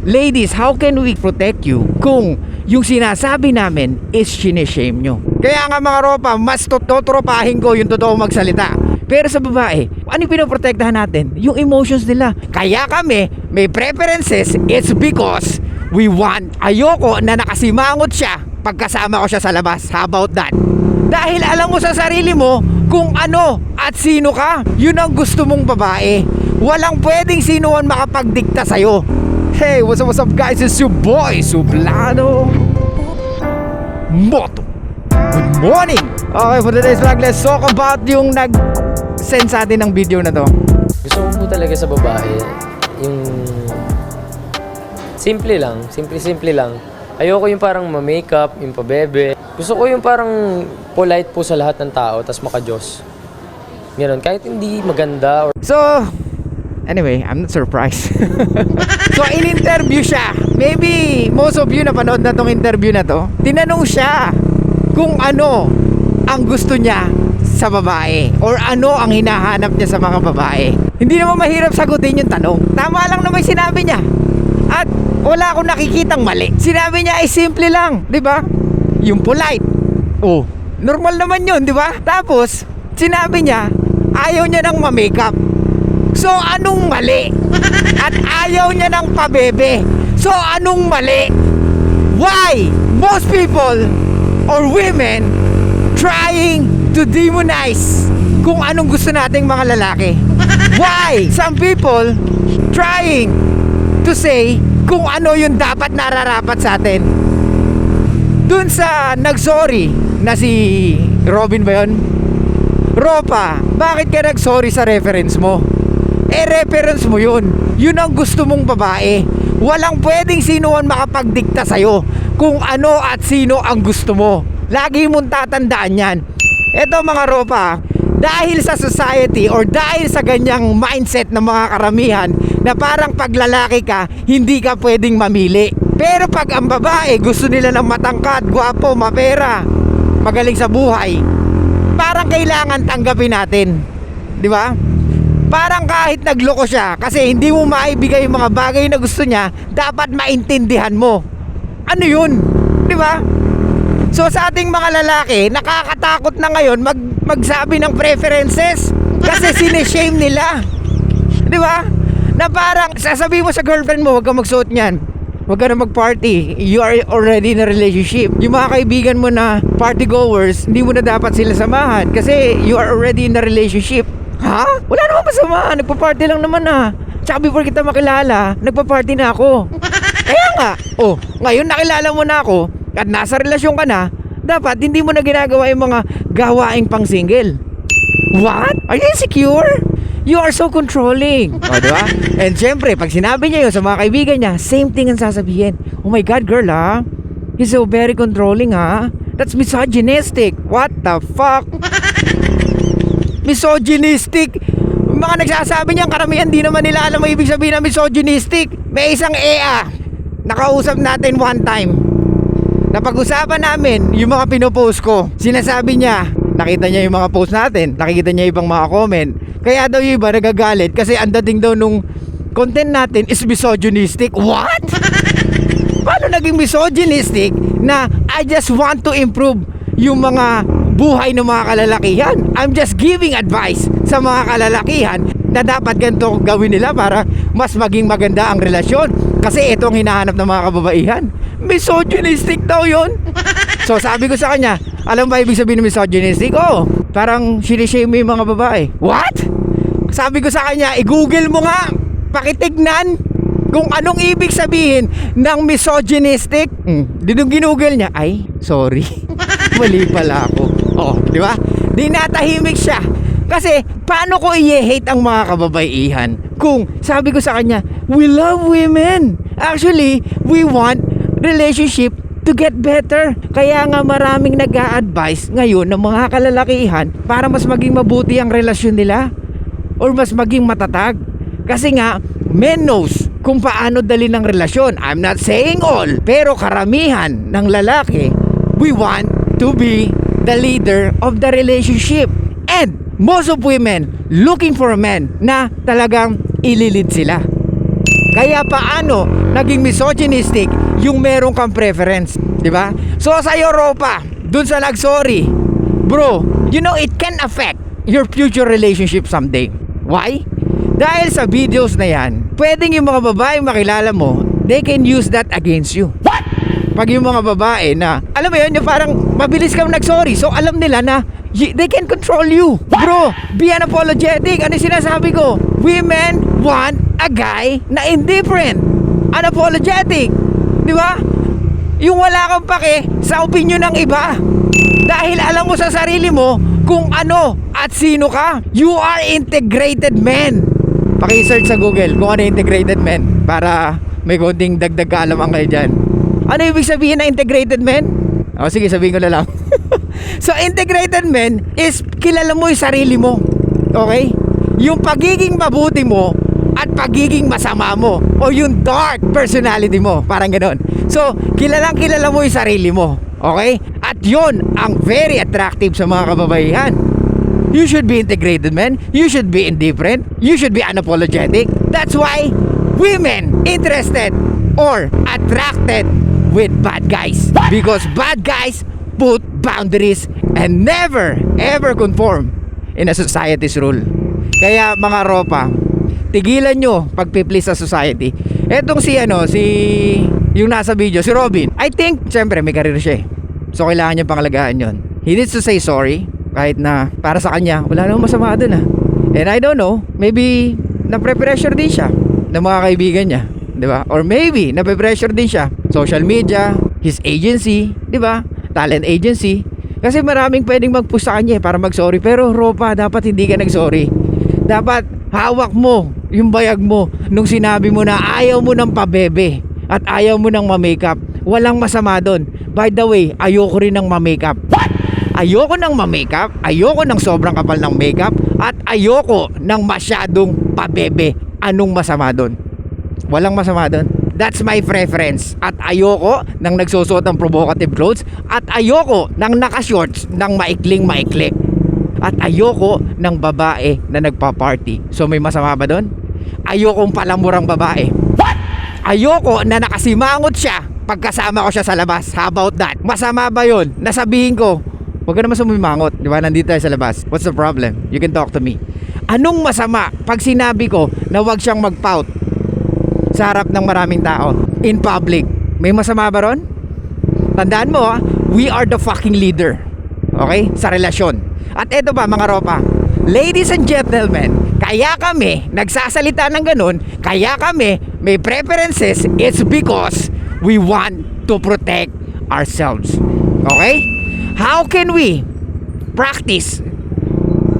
Ladies, how can we protect you kung yung sinasabi namin is sinishame nyo? Kaya nga mga ropa, mas totropahin ko yung totoo magsalita. Pero sa babae, ano yung pinoprotektahan natin? Yung emotions nila. Kaya kami, may preferences, it's because we want. Ayoko na nakasimangot siya pagkasama ko siya sa labas. How about that? Dahil alam mo sa sarili mo kung ano at sino ka. Yun ang gusto mong babae. Walang pwedeng sinuan makapagdikta sa'yo. Hey, what's up guys? It's your boy, Suplano Moto. Good morning! Okay, for today's vlog, let's talk about yung nag-send sa atin ng video na to. Gusto ko po talaga sa babae, yung simple lang. Ayoko yung parang ma-makeup, yung pabebe. Gusto ko yung parang polite po sa lahat ng tao, tas maka-Diyos. Ganon, kahit hindi maganda or... So, anyway, I'm not surprised. So, in-interview siya. Maybe most of you napanood na tong interview na to. Tinanong siya kung ano ang gusto niya sa babae or ano ang hinahanap niya sa mga babae. Hindi naman mahirap sagutin yung tanong. Tama lang naman sinabi niya. At wala akong nakikitang mali. Sinabi niya ay simple lang, 'di ba? Yung polite. Oh, normal naman 'yun, 'di ba? Tapos sinabi niya ayaw niya ng ma-makeup. So anong mali? At ayaw niya ng pabebe. So anong mali? Why most people or women trying to demonize kung anong gusto nating mga lalaki? Why some people trying to say kung ano yung dapat nararapat sa atin? Dun sa nagsorry na si Robin ba yun? Ropa, bakit ka nagsorry sa reference mo? Reference mo yun. Yun ang gusto mong babae. Walang pwedeng sinuan makapagdikta sa'yo kung ano at sino ang gusto mo. Lagi mong tatandaan yan. Eto mga ropa, dahil sa society or dahil sa ganyang mindset ng mga karamihan na parang pag lalaki ka, hindi ka pwedeng mamili. Pero pag ang babae gusto nila ng matangkad, gwapo, mapera, magaling sa buhay, parang kailangan tanggapin natin. Di ba? Parang kahit nagloko siya kasi hindi mo maibigay yung mga bagay na gusto niya, dapat maintindihan mo. Ano yun? Di ba? So sa ating mga lalaki, nakakatakot na ngayon magsabi ng preferences kasi sinishame nila. Di ba? Na parang sasabihin mo sa girlfriend mo, huwag kang magsuot niyan, huwag ka na mag-party, you are already in a relationship. Yung mga kaibigan mo na party goers, hindi mo na dapat sila samahan kasi you are already in a relationship. Ha? Wala naman masama, nagpa-party lang naman Tsaka before kita makilala, nagpa-party na ako. Kaya nga, ngayon nakilala mo na ako at nasa relasyon ka na, dapat hindi mo na ginagawa yung mga gawaing pang single. What? Are you insecure? You are so controlling. O, diba? And syempre, pag sinabi niya yun sa mga kaibigan niya, same thing ang sasabihin. Oh my God, girl, he's so very controlling, That's misogynistic. What the fuck? Misogynistic? Mga nagsasabi niyan, karamihan di naman nila alam ang ibig sabihin ng misogynistic. May isang nakausap natin one time. Napag-usapan namin yung mga pinopost ko. Sinasabi niya, nakita niya yung mga post natin, nakikita niya ibang mga comment. Kaya daw yung iba nagagalit kasi ang dating daw nung content natin is misogynistic. What? Paano naging misogynistic na I just want to improve yung mga buhay ng mga kalalakihan? I'm just giving advice sa mga kalalakihan na dapat ganito gawin nila para mas maging maganda ang relasyon. Kasi ito ang hinahanap ng mga kababaihan. Misogynistic daw yun. So sabi ko sa kanya, alam ba ibig sabihin ng misogynistic? Parang sinishame mo yung mga babae. What? Sabi ko sa kanya, i-google mo nga, pakitignan kung anong ibig sabihin ng misogynistic. Dinong ginugol niya, ay, sorry, mali pala ako. Di ba? Di natahimik siya. Kasi paano ko i-hate ang mga kababaihan kung sabi ko sa kanya, we love women. Actually, we want relationship to get better. Kaya nga maraming nag-a-advise ngayon ng mga kalalakihan para mas maging mabuti ang relasyon nila or mas maging matatag. Kasi nga, men knows kung paano dali ng relasyon. I'm not saying all, pero karamihan ng lalaki, we want to be the leader of the relationship. And most of women looking for a man na talagang ililid sila. Kaya paano naging misogynistic yung meron kang preference, di ba? So sa'yo, Ropa, dun sa nag-sorry, bro, you know it can affect your future relationship someday. Why? Dahil sa videos na yan, pwedeng yung mga babae makilala mo, they can use that against you. What? Pag yung mga babae na, alam mo yun, yung parang mabilis kang nag-sorry, so alam nila na they can control you. Bro, be unapologetic. Ano yung sinasabi ko? Women want a guy na indifferent, unapologetic. Di ba? Yung wala kang pake sa opinion ng iba. Dahil alam mo sa sarili mo kung ano at sino ka. You are integrated man. Paki-search sa Google kung ano integrated man para may konting dagdag kaalaman kayo dyan. Ano ibig sabihin na integrated man? O sige, sabihin ko na lang. So integrated man is kilala mo yung sarili mo. Okay? Yung pagiging mabuti mo at pagiging masama mo, o yung dark personality mo, parang ganoon. So kilala mo yung sarili mo. Okay? At yun ang very attractive sa mga kababaihan. You should be integrated, man. You should be indifferent. You should be unapologetic. That's why women interested or attracted with bad guys. Because bad guys put boundaries and never ever conform in a society's rule. Kaya mga Ropa, tigilan nyo pagpiplease sa society. Etong si yung nasa video, si Robin, I think, syempre may karir siya eh. So kailangan niya pangalagaan yon. He needs to say sorry. Kahit na para sa kanya, wala namang masama dun ah. And I don't know, maybe napre-pressure din siya ng mga kaibigan niya, di ba? Or maybe napre-pressure din siya, social media, his agency, di ba? Talent agency. Kasi maraming pwedeng mag-push sa kanya para mag-sorry. Pero Ropa, dapat hindi ka nag-sorry. Dapat hawak mo yung bayag mo nung sinabi mo na ayaw mo ng pabebe at ayaw mo ng ma-makeup. Walang masama doon. By the way, ayoko rin ng ma-makeup. Ayoko ng ma-makeup, ayoko ng sobrang kapal ng makeup, at ayoko ng masyadong pabebe. Anong masama doon? Walang masama doon. That's my preference. At ayoko ng nagsusuot ng provocative clothes, at ayoko ng naka-shorts ng maikling-maikli, at ayoko ng babae na nagpa-party. So may masama ba doon? Ayokong palamurang babae. Ayoko na nakasimangot siya pagkasama ko siya sa labas. How about that? Masama ba yun? Nasabihin ko, huwag ka naman sumimangot, di ba? Nandito tayo sa labas. What's the problem? You can talk to me. Anong masama pag sinabi ko na huwag siyang mag-pout sa harap ng maraming tao in public? May masama ba ron? Tandaan mo we are the fucking leader. Okay? Sa relasyon. At eto ba mga Ropa, ladies and gentlemen, kaya kami nagsasalita ng ganun, kaya kami may preferences, it's because we want to protect ourselves. Okay? How can we practice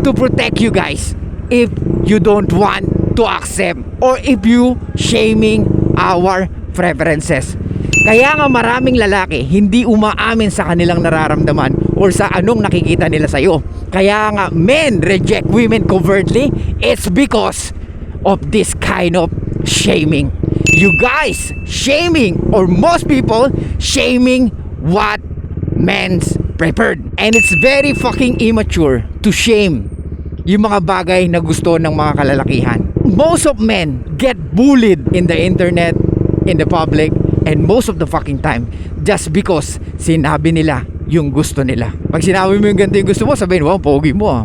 to protect you guys if you don't want to accept or if you shaming our preferences? Kaya nga maraming lalaki hindi umaamin sa kanilang nararamdaman or sa anong nakikita nila sa'yo. Kaya nga men reject women covertly. It's because of this kind of shaming. You guys shaming, or most people shaming what men's preferred. And it's very fucking immature to shame yung mga bagay na gusto ng mga kalalakihan. Most of men get bullied in the internet, in the public, and most of the fucking time just because sinabi nila yung gusto nila. Pag sinabi mo yung ganito yung gusto mo, sabihin, wow, pogi mo ah.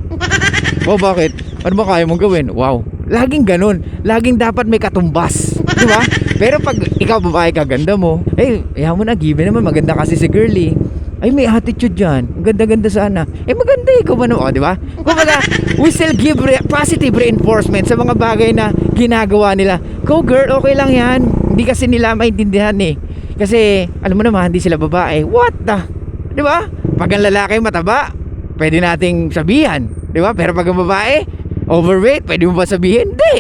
Wow, bakit? Ano ba kaya mong gawin? Wow. Laging ganun. Laging dapat may katumbas. Di ba? Pero pag ikaw babae ka, ganda mo, ayaw mo na, given naman, maganda kasi si girly. Ay, may attitude dyan. Ang ganda-ganda sana. Maganda ikaw ba no? O, di ba? Kumbaga, we still give positive reinforcement sa mga bagay na ginagawa nila. Go girl, okay lang yan. Hindi kasi nila maintindihan eh. Kasi, alam mo naman, hindi sila babae. What the? Di ba? Pag ang lalaki mataba, pwede nating sabihan. Di ba? Pero pag ang babae, overweight, pwede mo ba sabihin? Hindi.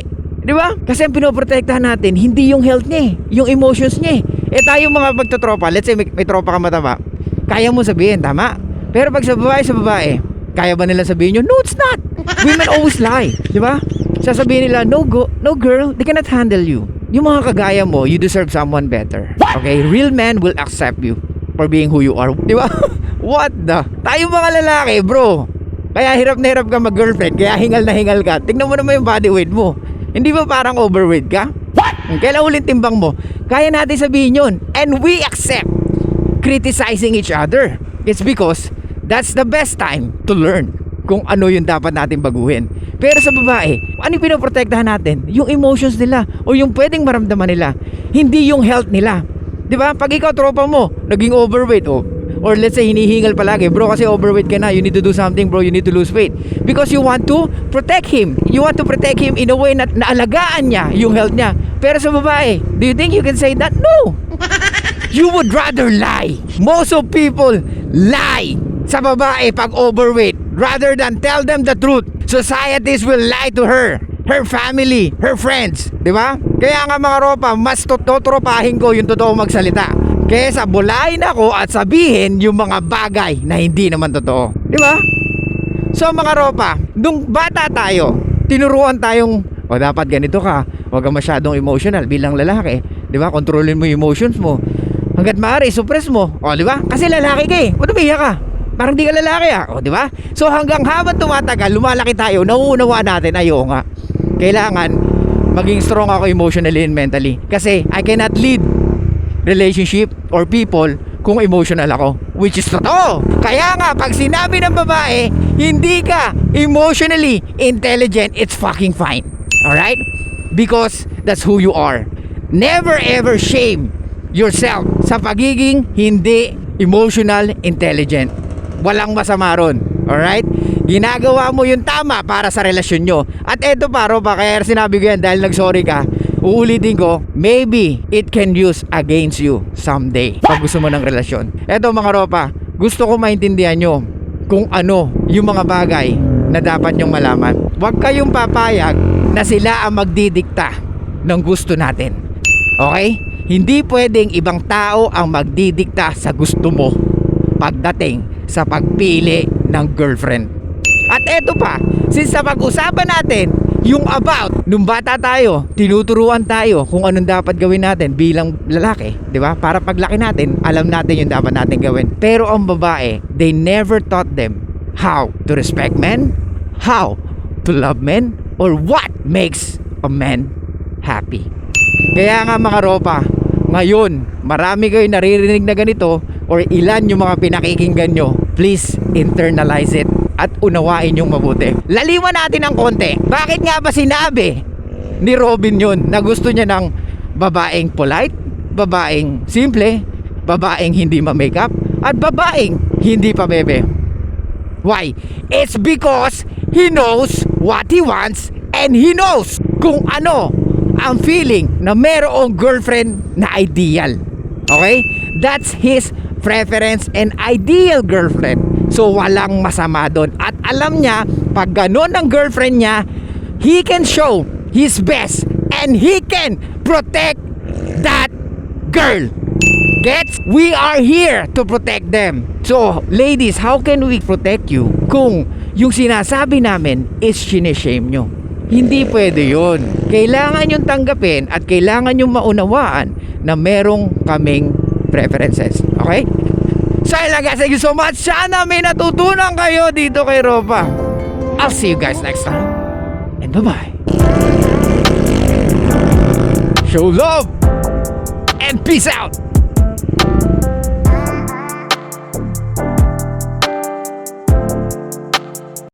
Di ba? Kasi ang pinoprotektahan natin, hindi yung health niya eh. Yung emotions niya eh. Tayo mga magtotropa, let's say may tropa ka mataba, kaya mo sabihin, tama? Pero pag sa babae, kaya ba nila sabihin yun? No, it's not. Women always lie. Di ba? Sasabihin nila, no girl, they cannot handle you. Yung mga kagaya mo, you deserve someone better. Okay? Real men will accept you for being who you are. Di ba? What the? Tayo mga lalaki, bro. Kaya hirap na hirap ka mag-girlfriend. Kaya hingal na hingal ka. Tingnan mo naman yung body weight mo. Hindi ba parang overweight ka? What? Kailan ulit timbang mo? Kaya natin sabihin yun. And we accept criticizing each other. It's because that's the best time to learn kung ano yung dapat natin baguhin. Pero sa babae, ano yung pinoprotektahan natin? Yung emotions nila o yung pwedeng maramdaman nila, hindi yung health nila. Di ba? Pag ikaw tropa mo, naging overweight or let's say hinihingal palagi, bro kasi overweight ka na, you need to do something bro, you need to lose weight. Because you want to protect him. You want to protect him in a way na naalagaan niya yung health niya. Pero sa babae, do you think you can say that? No! You would rather lie. Most of people lie sa babae pag overweight rather than tell them the truth. Societies will lie to her family, her friends, di ba? Kaya nga mga ropa, mas totropahin ko yung totoo magsalita kaysa bulayin ako at sabihin yung mga bagay na hindi naman totoo, di ba? So mga ropa, nung bata tayo, tinuruan tayong dapat ganito ka, huwag kang masyadong emotional bilang lalaki, di ba? Kontrolin mo yung emotions mo hanggat maaari, suppress mo, di ba? Kasi lalaki ka ba't umiyak ka? Parang di ka lalaki di ba? So hanggang habang tumatagal, lumalaki tayo, nauunawaan natin, nga, kailangan maging strong ako emotionally and mentally. Kasi I cannot lead relationship or people kung emotional ako, which is totoo. Kaya nga, pag sinabi ng babae, hindi ka emotionally intelligent, it's fucking fine. Alright? Because that's who you are. Never ever shame yourself sa pagiging hindi emotional intelligent. Walang masama ron. Alright? Ginagawa mo yung tama para sa relasyon nyo. At eto pa, kaya sinabi ko yan dahil nag-sorry ka, uulitin ko, maybe it can use against you someday pag gusto mo ng relasyon. Eto mga ropa, gusto ko maintindihan nyo kung ano yung mga bagay na dapat nyong malaman. Huwag kayong papayag na sila ang magdidikta ng gusto natin. Okay? Hindi pwedeng ibang tao ang magdidikta sa gusto mo pagdating sa pagpili ng girlfriend. At eto pa, since sa pag-usapan natin yung about, nung bata tayo, tinuturuan tayo kung anong dapat gawin natin bilang lalaki, di ba? Para paglaki natin, alam natin yung dapat natin gawin. Pero ang babae, they never taught them how to respect men, how to love men, or what makes a man happy. Kaya nga mga ropa, ngayon, marami kayo naririnig na ganito or ilan yung mga pinakikinggan nyo, please internalize it at unawain yung mabuti. Laliwan natin ng konti. Bakit nga ba sinabi ni Robin yun na gusto niya ng babaeng polite, babaeng simple, babaeng hindi ma-makeup, at babaeng hindi pa bebe? Why? It's because he knows what he wants and he knows kung ano ang feeling na merong girlfriend na ideal. Okay? That's his preference and ideal girlfriend. So walang masama doon. At alam niya, pag ganun ang girlfriend niya, he can show his best and he can protect that girl. Gets? We are here to protect them. So, ladies, how can we protect you kung yung sinasabi namin is sinishame nyo? Hindi pwede yun. Kailangan yung tanggapin at kailangan yung maunawaan na merong kaming preferences. Okay? So ayun guys, thank you so much. Sana may natutunan kayo dito kay Ropa. I'll see you guys next time. And bye-bye. Show love and peace out.